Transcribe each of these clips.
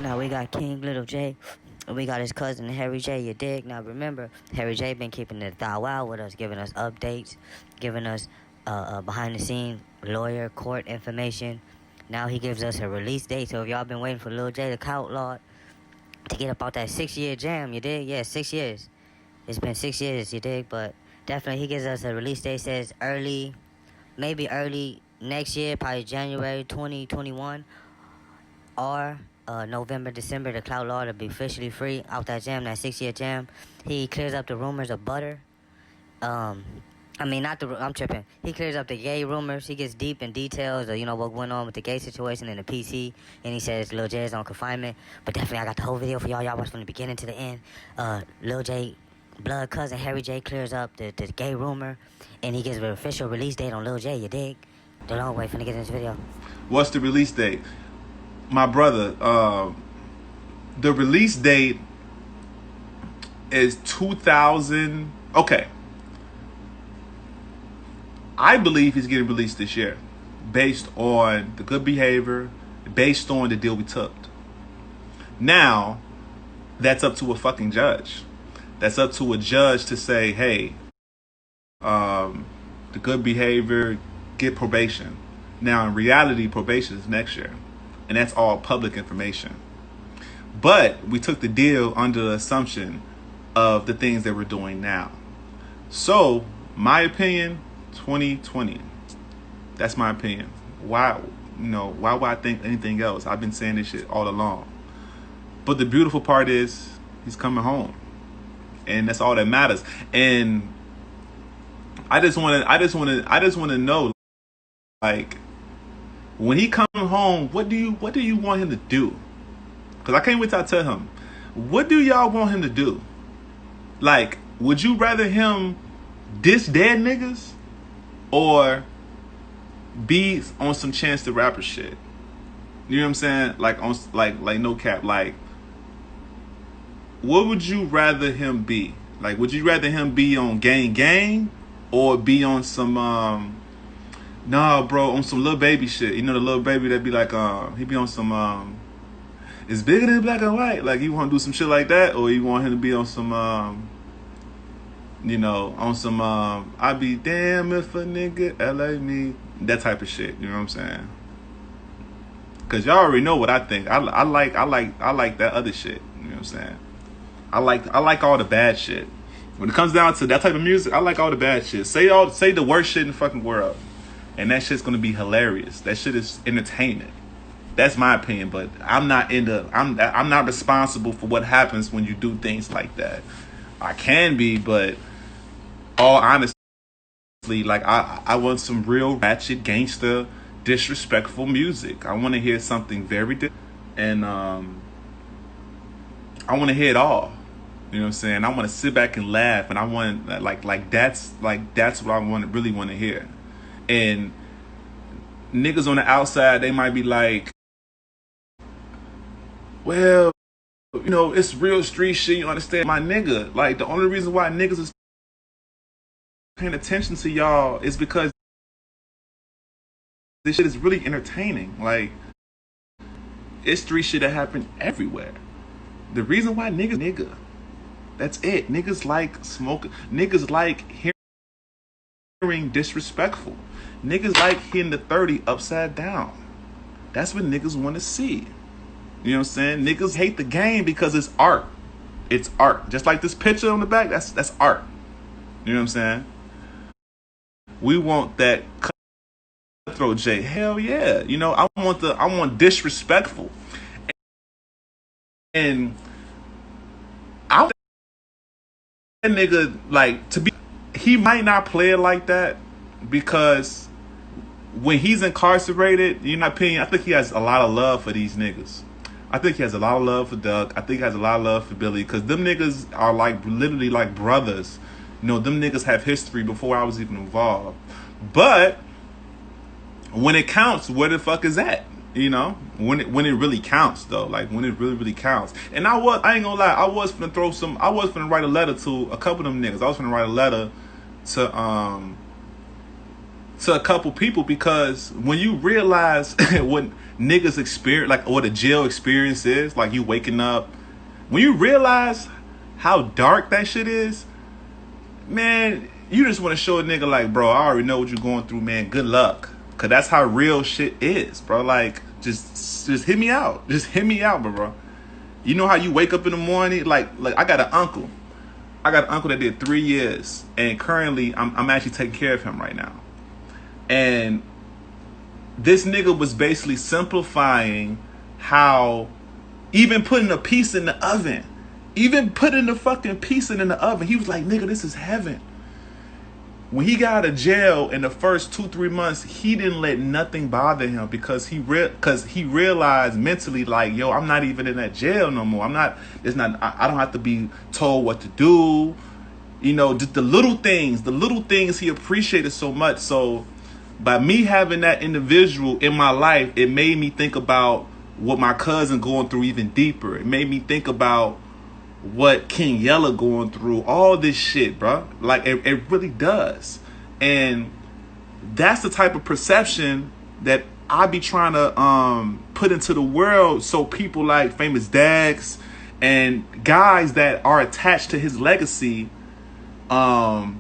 Now we got King Little J. We got his cousin Harry J. You dig? Now remember, Harry J. been keeping the thou wow with us, giving us updates, giving us behind the scene lawyer court information. Now he gives us a release date. So if y'all been waiting for Lil J the Outlaw to get about that 6-year jam, you dig? Yeah, 6 years. It's been 6 years, you dig? But definitely he gives us a release date. Says early, maybe early next year, probably January 2021. Or November, December, the Cloud Law to be officially free out that jam, that 6-year jam. He clears up the rumors of butter. Um, I mean, not the. I'm tripping. He clears up the gay rumors. He gets deep in details of what went on with the gay situation in the PC, and he says Lil J is on confinement. But definitely, I got the whole video for y'all. Y'all watch from the beginning to the end. Lil J, blood cousin Harry J clears up the gay rumor, and he gives an official release date on Lil J. You dig? The long way finna get in this video. What's the release date? My brother, the release date is 2000. Okay. I believe he's getting released this year based on the good behavior, based on the deal we took. Now, that's up to a fucking judge. That's up to a judge to say, hey, the good behavior, get probation. Now, in reality, probation is next year. And that's all public information. But we took the deal under the assumption of the things that we're doing now. So, my opinion, 2020. That's my opinion. Why would I think anything else? I've been saying this shit all along. But the beautiful part is he's coming home. And that's all that matters. And I just want to know, like, when he comes home, what do you want him to do? Because I can't wait till I tell him. What do y'all want him to do? Like, would you rather him diss dead niggas or be on some Chance the Rapper shit? You know what I'm saying? Like on like no cap. Like, what would you rather him be? Like, would you rather him be on gang or be on some nah, bro, on some Lil Baby shit? You know the Lil Baby that be like he be on some it's bigger than black and white. Like, you want to do some shit like that, or you want him to be on some on some I be damn if a nigga LA me, that type of shit. You know what I'm saying? Cause y'all already know what I think. I like that other shit. You know what I'm saying? I like all the bad shit. When it comes down to that type of music, I like all the bad shit. Say the worst shit in the fucking world, and that shit's gonna be hilarious. That shit is entertainment. That's my opinion, but I'm not responsible for what happens when you do things like that. I can be, but all honestly, like I want some real ratchet, gangster, disrespectful music. I want to hear something very and I want to hear it all. You know what I'm saying? I want to sit back and laugh, and I want that's what I really want to hear. And niggas on the outside, they might be like, well, it's real street shit. You understand, my nigga? Like, the only reason why niggas is paying attention to y'all is because this shit is really entertaining. Like, it's street shit that happen everywhere. The reason why nigga. That's it. Niggas like smoking. Niggas like hearing disrespectful. Niggas like hitting the 30 upside down. That's what niggas want to see. You know what I'm saying? Niggas hate the game because it's art. It's art. Just like this picture on the back, that's art. You know what I'm saying? We want that cutthroat J. Hell yeah. I want disrespectful. And I want that nigga, like, to be, he might not play it like that because when he's incarcerated, in my opinion, I think he has a lot of love for these niggas. I think he has a lot of love for Doug. I think he has a lot of love for Billy, because them niggas are like literally like brothers. Them niggas have history before I was even involved. But when it counts, where the fuck is that? When it really counts though, like when it really counts. And I ain't gonna lie, I was finna write a letter to a couple of them niggas. I was finna write a letter to a couple people, because when you realize what niggas experience, like what a jail experience is, like you waking up, when you realize how dark that shit is, man, you just want to show a nigga like, bro, I already know what you're going through, man. Good luck. Cause that's how real shit is, bro. Like, just hit me out. Just hit me out, bro. You know how you wake up in the morning? Like I got an uncle. I got an uncle that did 3 years, and currently I'm actually taking care of him right now. And this nigga was basically simplifying how even putting a piece in the oven, even putting the fucking piece in the oven, he was like, nigga, this is heaven. When he got out of jail in the first 2-3 months, he didn't let nothing bother him, because he realized mentally, like, yo, I'm not even in that jail no more. I don't have to be told what to do. You know, just the little things he appreciated so much. So by me having that individual in my life, it made me think about what my cousin going through even deeper. It made me think about what King Yella going through, all this shit, bro. Like, it really does. And that's the type of perception that I be trying to put into the world, so people like Famous Dax and guys that are attached to his legacy can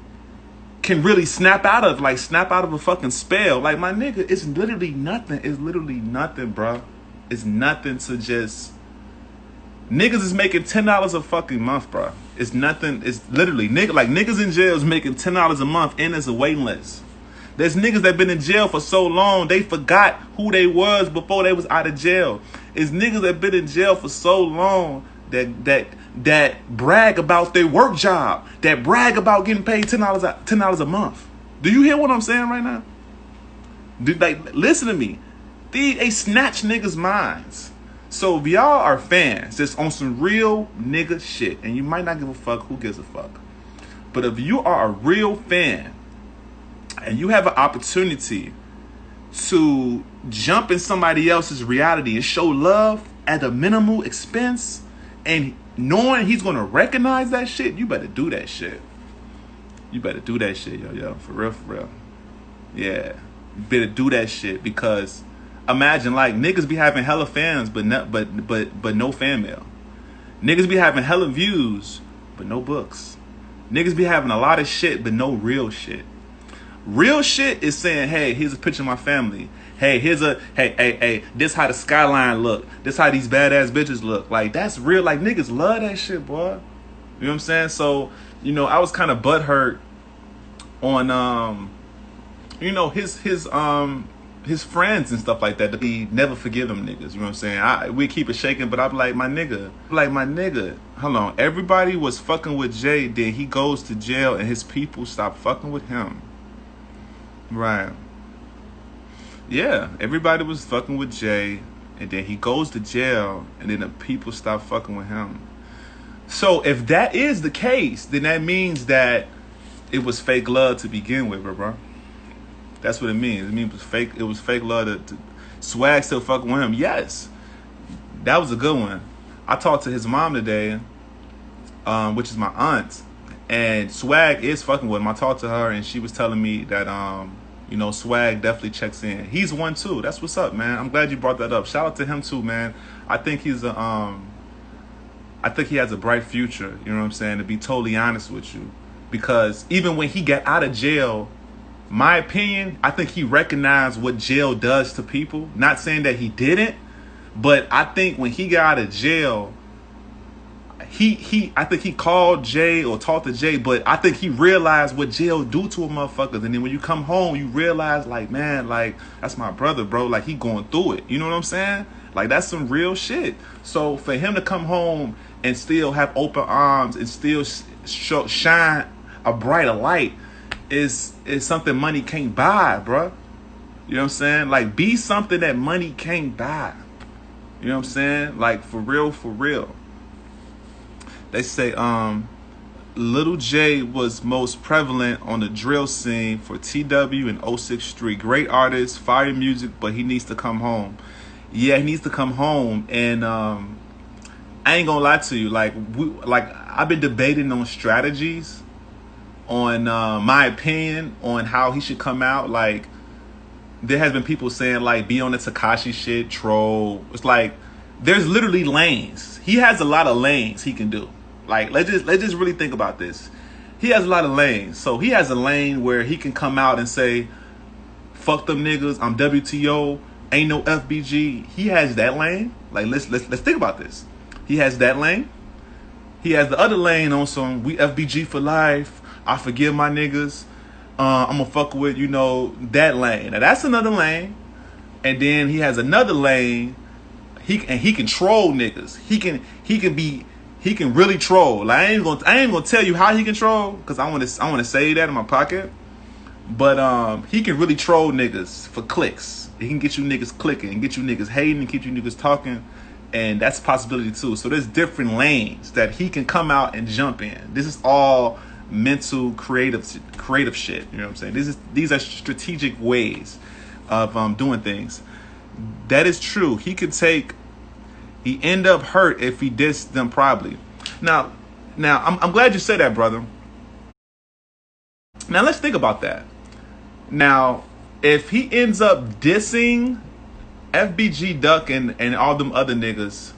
really snap out of a fucking spell. Like, my nigga, it's literally nothing. It's literally nothing, bro. It's nothing to just... Niggas is making $10 a fucking month, bro. It's nothing. It's literally niggas in jail is making $10 a month, and there's a waiting list. There's niggas that been in jail for so long they forgot who they was before they was out of jail. It's niggas that been in jail for so long that brag about their work job, that brag about getting paid $10 a month. Do you hear what I'm saying right now? Listen to me. They snatch niggas' minds. So if y'all are fans, just on some real nigga shit, and you might not give a fuck, who gives a fuck? But if you are a real fan, and you have an opportunity to jump in somebody else's reality and show love at a minimal expense, and knowing he's gonna recognize that shit, you better do that shit. You better do that shit, yo, for real. Yeah, you better do that shit, because imagine, like, niggas be having hella fans, but no fan mail. Niggas be having hella views, but no books. Niggas be having a lot of shit, but no real shit. Real shit is saying, hey, here's a picture of my family. Hey, hey, this how the skyline look. This how these badass bitches look. Like, that's real. Like, niggas love that shit, boy. You know what I'm saying? So, you know, I was kind of butthurt on, you know, his friends and stuff like that. He never forgive them niggas. You know what I'm saying? We keep it shaking, but I'm like, my nigga, hold on. Everybody was fucking with Jay, then he goes to jail and his people stop fucking with him. Right. Yeah, everybody was fucking with Jay, and then he goes to jail, and then the people stop fucking with him. So if that is the case, then that means that it was fake love to begin with, bro. That's what it means. It means it was fake love to Swag still fucking with him. Yes. That was a good one. I talked to his mom today, which is my aunt, and Swag is fucking with him. I talked to her, and she was telling me that you know, Swag definitely checks in. He's one too. That's what's up, man. I'm glad you brought that up. Shout out to him too, man. I think he's I think he has a bright future, you know what I'm saying, to be totally honest with you. Because even when he got out of jail, my opinion, I think he recognized what jail does to people. Not saying that he didn't, but I think when he got out of jail, I think he called Jay or talked to Jay, but I think he realized what jail do to a motherfuckers. And then when you come home, you realize, like, man, like, that's my brother, bro. Like, he going through it. You know what I'm saying? Like, that's some real shit. So for him to come home and still have open arms and still shine a brighter light is something money can't buy, bro. You know what I'm saying? Like, be something that money can't buy. You know what I'm saying? Like, for real, for real. They say Little J was most prevalent on the drill scene for TW and 06th Street. Great artist, fire music, but he needs to come home. Yeah, he needs to come home. And I ain't gonna lie to you. Like I've been debating on strategies, on my opinion on how he should come out. Like, there has been people saying like be on the Tekashi shit, troll. It's like there's literally lanes. He has a lot of lanes he can do. Like let's just really think about this. He has a lot of lanes. So he has a lane where he can come out and say, fuck them niggas, I'm WTO, ain't no FBG. He has that lane. Like let's think about this. He has that lane. He has the other lane on some we FBG for life. I forgive my niggas. I'm gonna fuck with, you know, that lane. Now that's another lane. And then he has another lane. He can troll niggas. He can really troll. Like I ain't gonna tell you how he can troll because I wanna save that in my pocket. But he can really troll niggas for clicks. He can get you niggas clicking and get you niggas hating and keep you niggas talking. And that's a possibility too. So there's different lanes that he can come out and jump in. This is all mental creative shit. You know what I'm saying? These are strategic ways of doing things. That is true. He end up hurt if he dissed them probably. Now I'm glad you said that, brother. Now let's think about that. Now, if he ends up dissing FBG Duck and all them other niggas,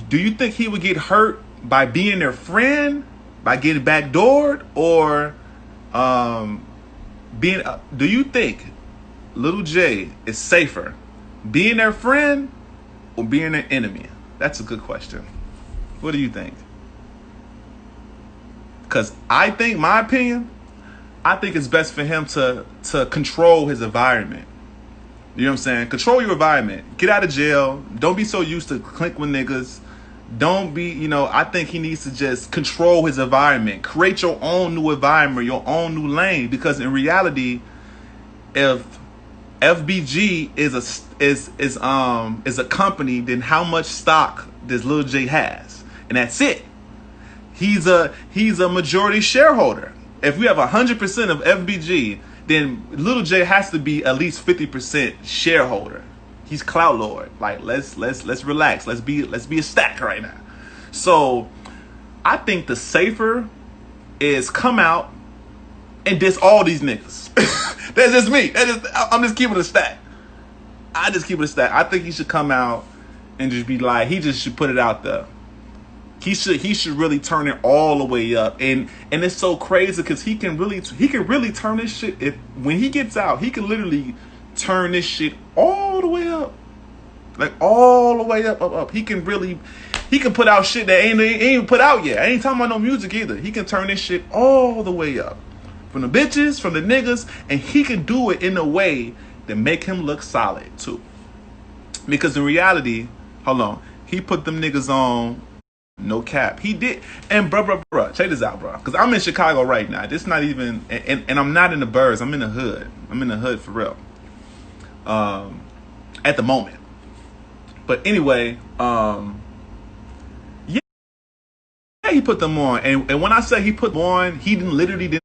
do you think he would get hurt by being their friend, by getting backdoored, or do you think Little J is safer being their friend or being their enemy? That's a good question. What do you think? Because I think, my opinion, I think it's best for him to control his environment. You know what I'm saying? Control your environment. Get out of jail. Don't be so used to clink with niggas. Don't be, I think he needs to just control his environment. Create your own new environment, your own new lane. Because in reality, if FBG is a company, then how much stock does Lil J has? And that's it. He's a majority shareholder. If we have 100% of FBG, then Little J has to be at least 50% shareholder. He's clout lord. Like let's relax. Let's be a stack right now. So I think the safer is come out and diss all these niggas. That's just me. I'm just keeping a stack. I just keep it a stack. I think he should come out and just be like, he just should put it out there. He should really turn it all the way up, and it's so crazy because he can really turn this shit. When he gets out, he can literally turn this shit all the way up, like all the way up. He can put out shit that ain't even put out yet. I ain't talking about no music either. He can turn this shit all the way up, from the bitches, from the niggas, and he can do it in a way that make him look solid too. Because in reality, hold on, he put them niggas on. No cap. He did. And bro, check this out, bro. Because I'm in Chicago right now. This not even, and I'm not in the burbs. I'm in the hood. I'm in the hood for real. At the moment. But anyway, yeah, he put them on. And when I say he put them on, he didn't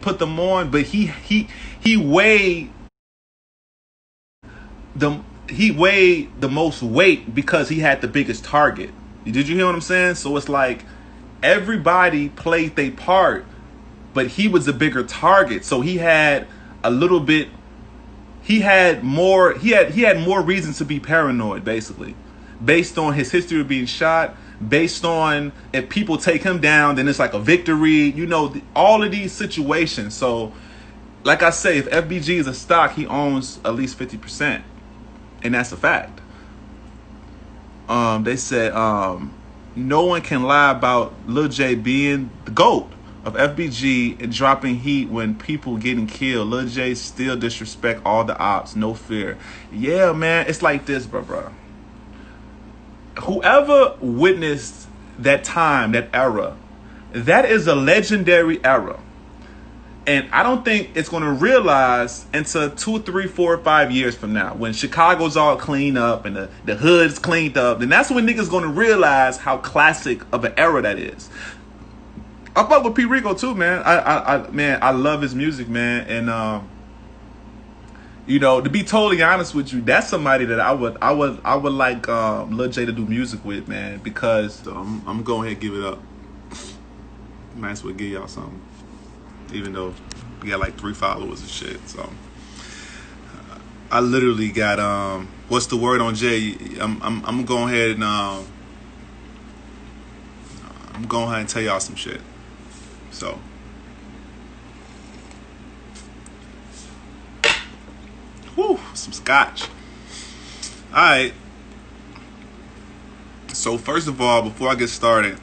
put them on, but he weighed the most weight because he had the biggest target. Did you hear what I'm saying? So it's like everybody played their part, but he was a bigger target. So he had more reasons to be paranoid, basically, based on his history of being shot, based on if people take him down, then it's like a victory, all of these situations. So like I say, if FBG is a stock, he owns at least 50%. And that's a fact. They said no one can lie about Lil J being the GOAT of FBG and dropping heat when people getting killed. Lil J still disrespect all the ops, no fear. Yeah, man, it's like this, bro. Whoever witnessed that time, that era, that is a legendary era. And I don't think it's going to realize until 2, 3, 4, 5 years from now, when Chicago's all cleaned up and the hood's cleaned up, then that's when niggas going to realize how classic of an era that is. I fuck with P. Rico too, man. I love his music, man. And to be totally honest with you, that's somebody that I would like Lil J to do music with, man. Because so I'm going ahead and give it up. Might as well give y'all something. Even though we got like 3 followers and shit, so I literally got what's the word on Jay? I'm going ahead and I'm going ahead and tell y'all some shit. So, whew, some scotch. All right. So first of all, before I get started,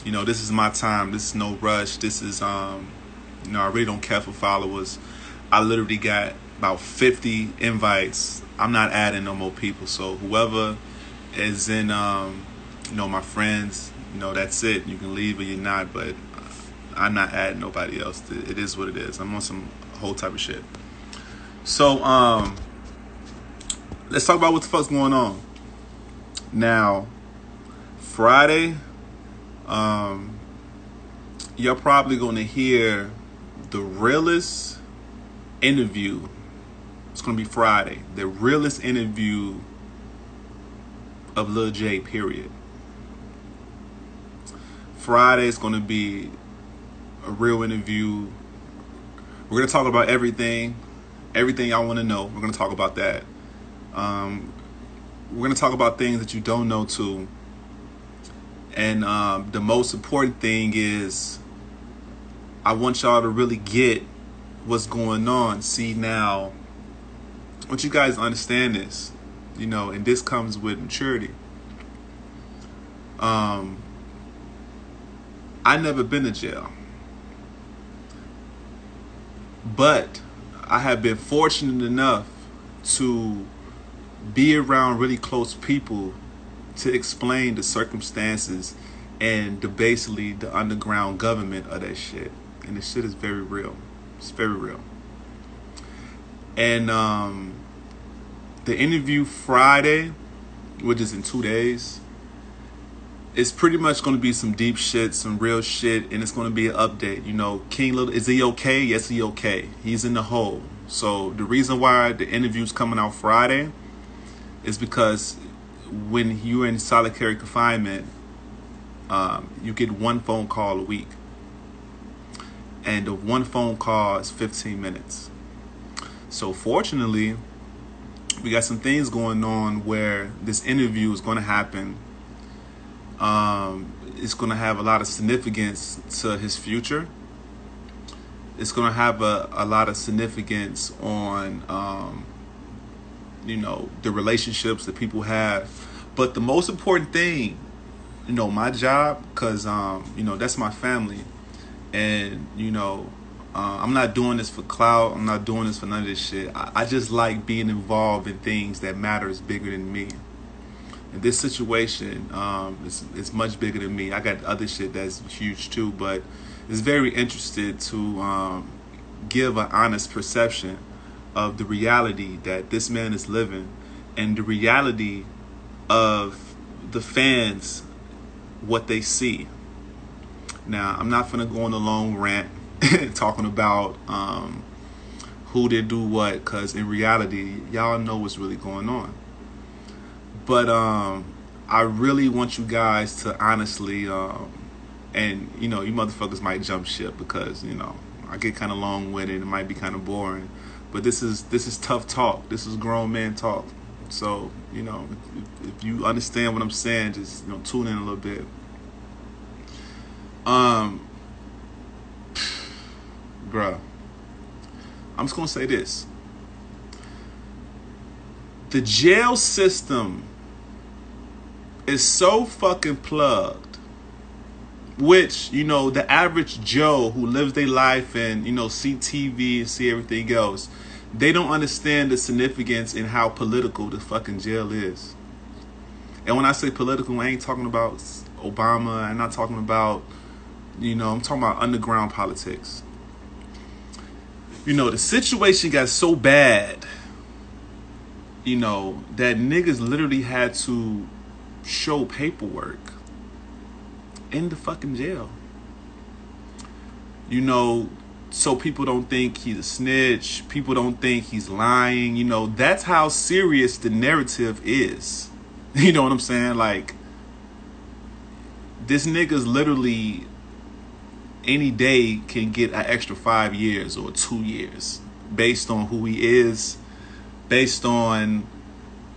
this is my time. This is no rush. This is I really don't care for followers. I literally got about 50 invites. I'm not adding no more people. So whoever is in, my friends, that's it. You can leave or you're not, but I'm not adding nobody else. It is what it is. I'm on some whole type of shit. So let's talk about what the fuck's going on. Now, Friday, you're probably going to hear the realest interview. It's going to be Friday. The realest interview of Lil J, period. Friday is going to be a real interview. We're going to talk about everything y'all want to know. We're going to talk about that. We're going to talk about things that you don't know too. And the most important thing is I want y'all to really get what's going on. See, now, I want you guys to understand this, and this comes with maturity. I never been to jail. But I have been fortunate enough to be around really close people to explain the circumstances and basically the underground government of that shit. And this shit is very real. It's very real. And the interview Friday, which is in 2 days, it's pretty much going to be some deep shit, some real shit, and it's going to be an update. King Little, is he okay? Yes, he okay. He's in the hole. So the reason why the interview's coming out Friday is because when you're in solitary confinement, you get one phone call a week. And the one phone call is 15 minutes. So fortunately, we got some things going on where this interview is going to happen. It's going to have a lot of significance to his future. It's going to have a lot of significance on, the relationships that people have. But the most important thing, my job, because, that's my family. And, I'm not doing this for clout. I'm not doing this for none of this shit. I just like being involved in things that matters bigger than me. And this situation is much bigger than me. I got other shit that's huge too, but it's very interested to give an honest perception of the reality that this man is living and the reality of the fans, what they see. Now, I'm not finna go on a long rant talking about who did do what, because in reality, y'all know what's really going on. But I really want you guys to honestly, and you motherfuckers might jump ship because I get kind of long-winded. It might be kind of boring, but this is tough talk. This is grown man talk. So if you understand what I'm saying, just tune in a little bit. Bruh, I'm just gonna say this. The jail system is so fucking plugged, which, the average Joe who lives their life and, see TV and see everything else, they don't understand the significance in how political the fucking jail is. And when I say political, I ain't talking about Obama. I'm not talking about, I'm talking about underground politics. The situation got so bad, that niggas literally had to show paperwork in the fucking jail. So people don't think he's a snitch. People don't think he's lying. That's how serious the narrative is. You know what I'm saying? Like, this nigga's literally any day can get an extra 5 years or 2 years based on who he is, based on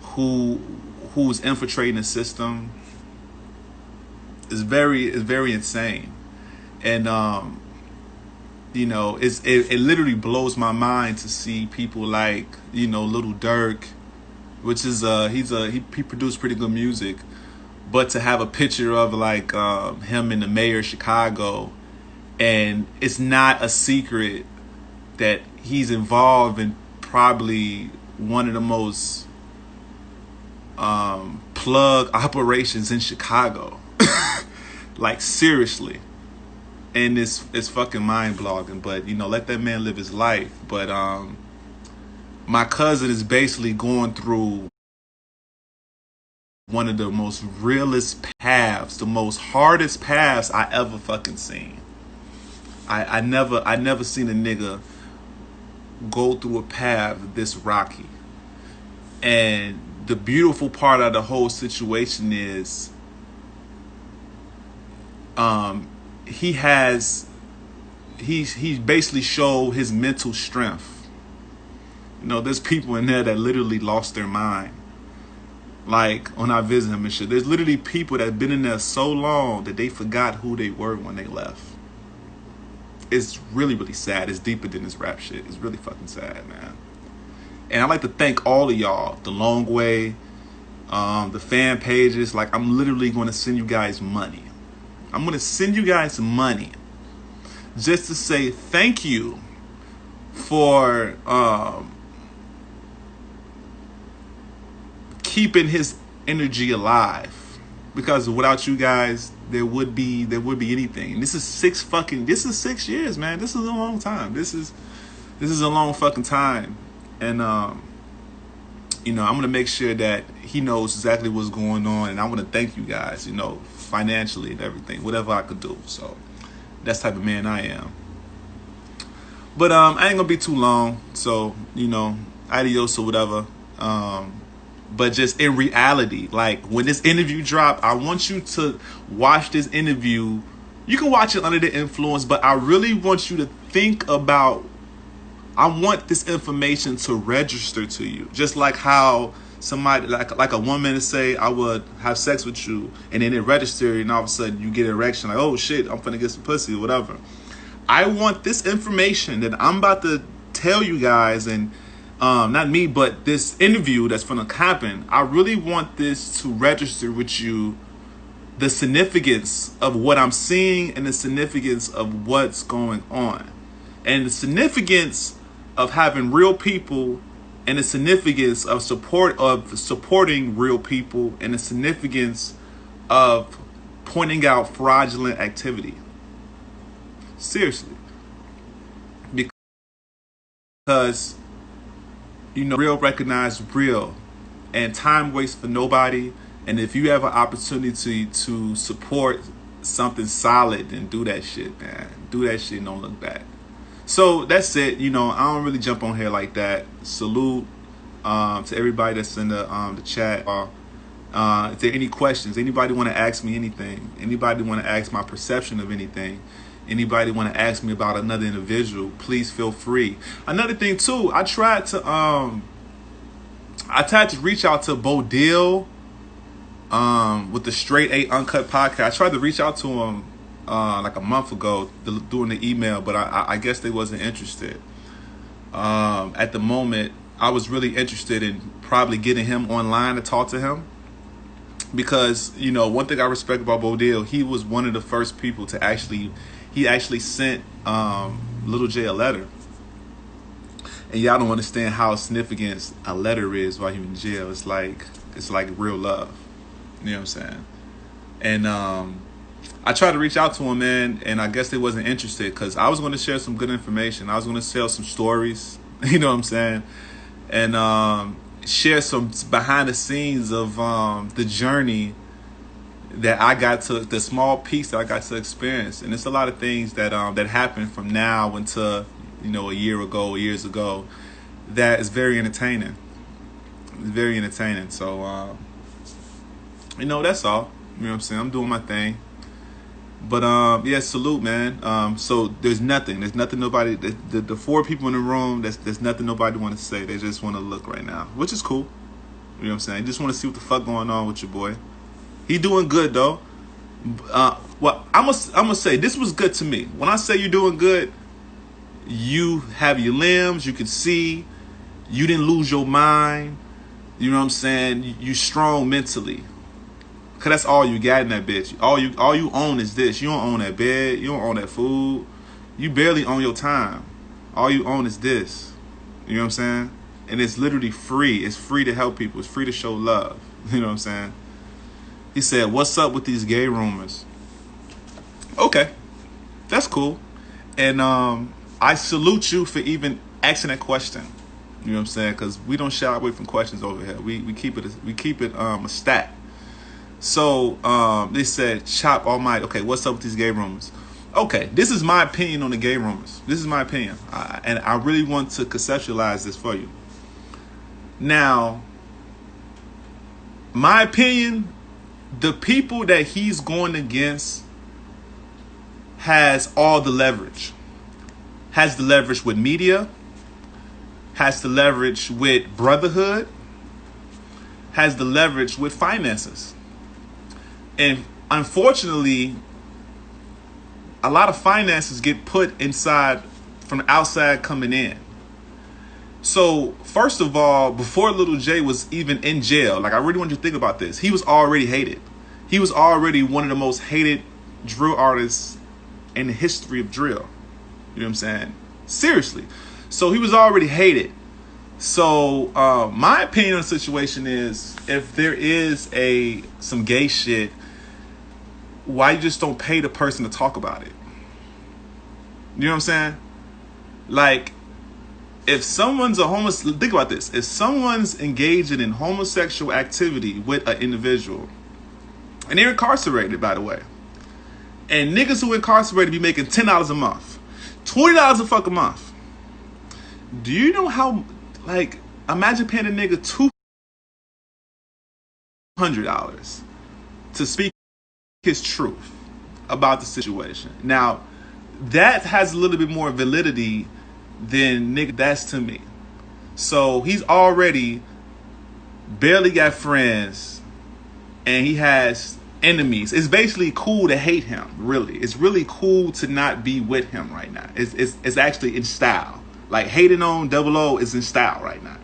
who's infiltrating the system is very insane. And it literally blows my mind to see people like, Little Dirk, which is he produced pretty good music, but to have a picture of like him and the mayor of Chicago, and it's not a secret that he's involved in probably one of the most plug operations in Chicago. Like, seriously. And it's fucking mind-blogging, but let that man live his life. But my cousin is basically going through one of the most realest paths, the most hardest paths I ever fucking seen. I never seen a nigga go through a path this rocky. And the beautiful part of the whole situation is he's basically showed his mental strength. There's people in there that literally lost their mind. Like, when I visit him and shit, there's literally people that have been in there so long that they forgot who they were when they left. It's really, really sad. It's deeper than this rap shit. It's really fucking sad, man. And I'd like to thank all of y'all, The Long Way, the fan pages. Like, I'm literally going to send you guys money. I'm going to send you guys money just to say thank you for keeping his energy alive. Because without you guys, there would be anything. And this is 6 years, man. This is a long time. This is a long fucking time. And I'm gonna make sure that he knows exactly what's going on, and I want to thank you guys, financially and everything, whatever I could do. So that's the type of man I am. But I ain't gonna be too long. So adios or whatever. But just in reality, like, when this interview dropped, I want you to watch this interview. You can watch it under the influence, but I really want you to think about, I want this information to register to you. Just like how somebody, like a woman to say, I would have sex with you, and then it registers, and all of a sudden you get an erection, like, oh shit, I'm finna get some pussy or whatever. I want this information that I'm about to tell you guys, and not me, but this interview that's gonna happen, I really want this to register with you the significance of what I'm seeing and the significance of what's going on, and the significance of having real people, and the significance of supporting real people, and the significance of pointing out fraudulent activity. Seriously. Because real recognize real, and time waits for nobody. And if you have an opportunity to support something solid, then do that shit, man. Do that shit and don't look back. So that's it. I don't really jump on here like that. Salute to everybody that's in the chat. If there any questions, anybody want to ask me anything, anybody want to ask my perception of anything, anybody want to ask me about another individual, please feel free. Another thing too, I tried to reach out to Bo Deal with the Straight 8 Uncut podcast. I tried to reach out to him like a month ago doing the email, but I guess they wasn't interested. At the moment, I was really interested in probably getting him online to talk to him, because one thing I respect about Bo Deal, he was one of the first people to actually sent Little J a letter. And y'all don't understand how significant a letter is while you're in jail. It's like real love. You know what I'm saying? And I tried to reach out to him, man, and I guess they wasn't interested, because I was going to share some good information. I was going to tell some stories, you know what I'm saying? And share some behind the scenes of the journey that I got to, the small piece that I got to experience. And it's a lot of things that happened from now until a year ago, years ago, that is very entertaining. It's very entertaining. So that's all. You know what I'm saying? I'm doing my thing. But yeah, salute, man. So there's nothing nobody, the four people in the room, there's nothing nobody want to say. They just want to look right now, which is cool. You know what I'm saying? Just want to see what the fuck going on with your boy. He doing good though. Well, I'm gonna say this was good to me. When I say you're doing good, you have your limbs, you can see, you didn't lose your mind. You know what I'm saying? You strong mentally. Cause that's all you got in that bitch. All you own is this. You don't own that bed. You don't own that food. You barely own your time. All you own is this. You know what I'm saying? And it's literally free. It's free to help people. It's free to show love. You know what I'm saying? He said, "What's up with these gay rumors?" Okay, that's cool. And I salute you for even asking that question. You know what I'm saying? Because we don't shy away from questions over here. We keep it a stat. So they said, "Chop Almighty." Okay, what's up with these gay rumors? Okay, this is my opinion on the gay rumors. This is my opinion, and I really want to conceptualize this for you. Now, my opinion, the people that he's going against has all the leverage. Has the leverage with media, has the leverage with brotherhood, has the leverage with finances. And unfortunately, a lot of finances get put inside from the outside coming in. So first of all, before Little J was even in jail, like I really want you to think about this, he was already hated. He was already one of the most hated drill artists in the history of drill. You know what I'm saying? Seriously. So he was already hated. So my opinion on the situation is, if there is some gay shit, why you just don't pay the person to talk about it? You know what I'm saying? Like, if someone's think about this. If someone's engaging in homosexual activity with an individual, and they're incarcerated, by the way, and niggas who are incarcerated be making $10 a month, $20 a fucking month. Do you know how, like, imagine paying a nigga $200 to speak his truth about the situation. Now, that has a little bit more validity than nigga, that's to me. So he's already barely got friends, and he has enemies. It's basically cool to hate him, really. It's really cool to not be with him right now. It's actually in style. Like, hating on Double O is in style right now.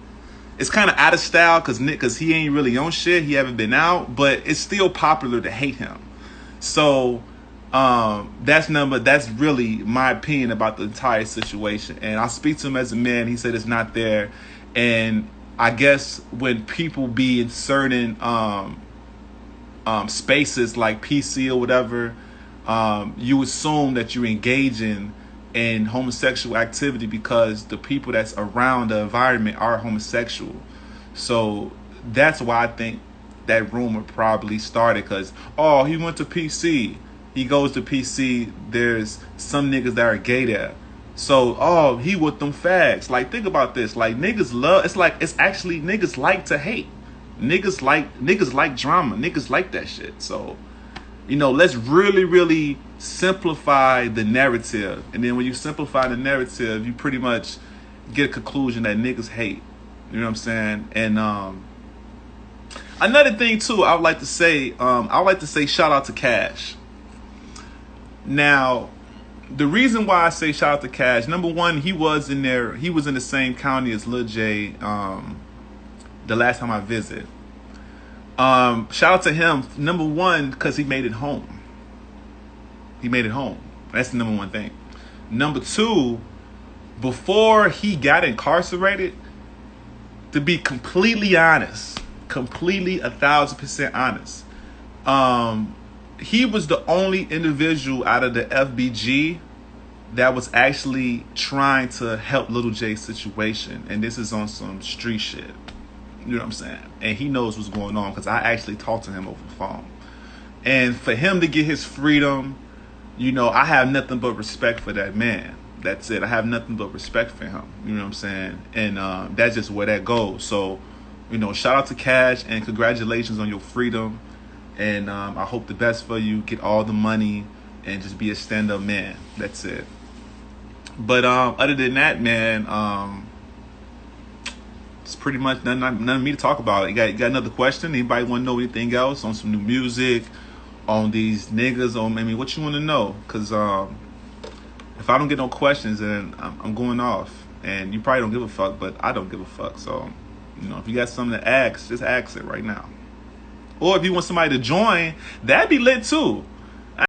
It's kind of out of style because he ain't really on shit. He haven't been out, but it's still popular to hate him. So that's really my opinion about the entire situation. And I speak to him as a man. He said it's not there. And I guess when people be in certain spaces like PC or whatever, you assume that you're engaging in homosexual activity because the people that's around the environment are homosexual. So that's why I think that rumor probably started, because, oh, he went to PC. He goes to PC. There's some niggas that are gay there. So, oh, he with them fags. Like, think about this. Like, niggas love, it's actually niggas like to hate. Niggas like drama. Niggas like that shit. So, you know, let's really, really simplify the narrative. And then when you simplify the narrative, you pretty much get a conclusion that niggas hate. You know what I'm saying? And another thing too, I would like to say shout out to Cash. Now, the reason why I say shout out to Cash, number one, he was in the same county as Lil J the last time I visited. Shout out to him, number one, because he made it home. He made it home. That's the number one thing. Number two, before he got incarcerated, to be completely honest, completely 1,000% honest, he was the only individual out of the FBG that was actually trying to help Little J's situation. And this is on some street shit. You know what I'm saying? And he knows what's going on because I actually talked to him over the phone. And for him to get his freedom, you know, I have nothing but respect for that man. That's it. I have nothing but respect for him. You know what I'm saying? And that's just where that goes. So, you know, shout out to Cash and congratulations on your freedom. And I hope the best for you. Get all the money. and just be a stand-up man. That's it. But other than that, man, it's pretty much nothing of me to talk about. You got another question? Anybody want to know anything else on some new music, on these niggas, on what you want to know? Because if I don't get no questions, then I'm going off. And you probably don't give a fuck, but I don't give a fuck. So, if you got something to ask, just ask it right now. Or if you want somebody to join, that'd be lit too.